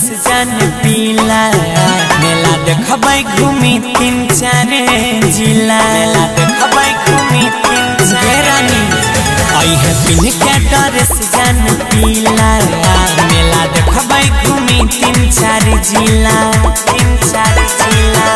रस जान पीला मेला देखबै घूमी 3-4 जिला मेला देखबै घूमी 3-4 रानी आई है पिन के ड्रेस जान पीला मेला देखबै घूमी 3-4 जिला 3-4 जिला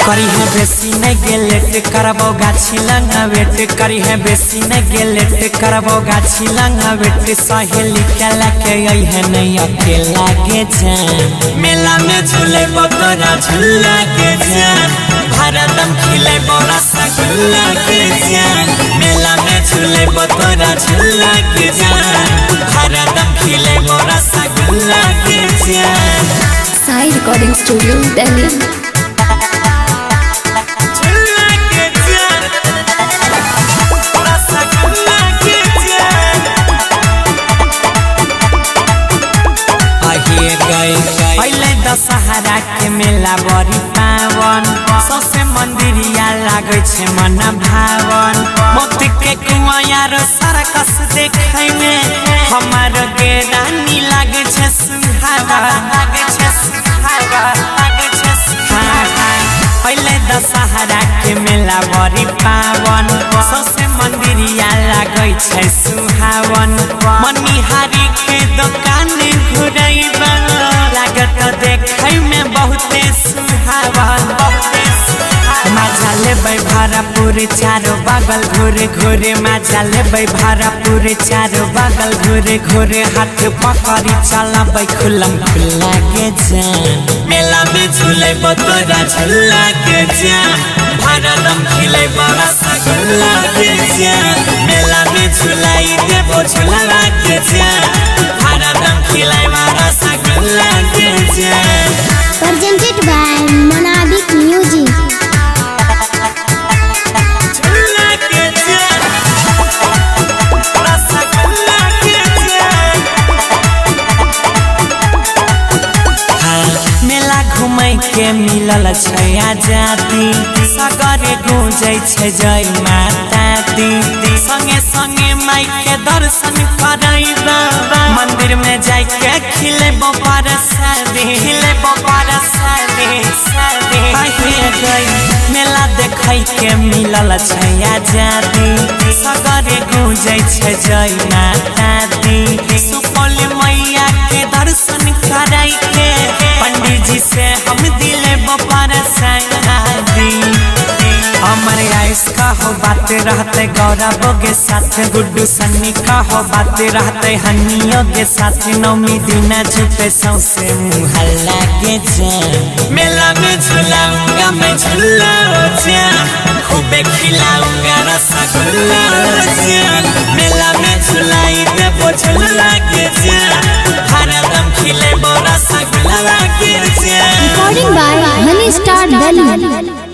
करी है बेसी न गेलेट करबो गाछी लंगा वेट करी है बेसी न गेलेट करबो गाछी लंगा वेट सहेली के लेके आई है नहीं अकेला के जान मेला में झूले बतोरा झूला के जान भारतम खिले बोरा रसगुल्ला के जान मेला में झूले बतोरा झूला के जान भारतम खिले बोरा रसगुल्ला के जान। साई रिकॉर्डिंग स्टूडियो दिल्ली। पहले दशहरा के मेला बड़ी पावन सबसे मंदिरिया लागे छे मन भावन मोती के कुआं यार सरकस देखे में हमार के रानी लागे छे सुहावा लागे छे सुहावा लागे छे सुहावा पहले दशहरा के मेला बड़ी पावन सबसे मंदिरिया लागे छे सुहावन मनिहारी के दुकान घुरैबा लागत देखे में बहुते सुहावन मजा लेबै भरपूर चारो बगल घूरे घूरे मजा लेबै भरपूर चारो बगल घूरे घूरे हाथ पकड़ी चलबै खुलम खुला के जान मेला में झूले बतोरा झूला के जान भारतम खिले रसगुल्ला के जान मेला में झूलाई देबो झूला के जान भारतम खिले रसगुल्ला के जान। Presented by Monabic Music। के मिलल छै आजादी सगरे गूंजै छै जय माता दी संगे संगे माई के दर्शन करैबा मंदिर में जाय के खिलेबो परसादी खिलेबो परसादी सादी आइए गई मेला देखै के मिलल छै आजादी सगरे गूंजै छै जय माता दी सुपौल मैया के दर्शन कराई के पंडित जी से हम दिले बपार संगादी हमारे आइस का हो बात रहते गौरव के साथ गुड्डू सन्नी का हो बात रहते हनियों के साथ नौमी दिन झूठे सौसे मुहल्ला के जान मेला में झूलाऊंगा मैं झूला जान खूबे खिलाऊंगा रसगुल्ला जान मेला में झूलाई देबो झूला के जान भारतम खिले रसगुल्ला के जान। Recording by Honey Star Delhi।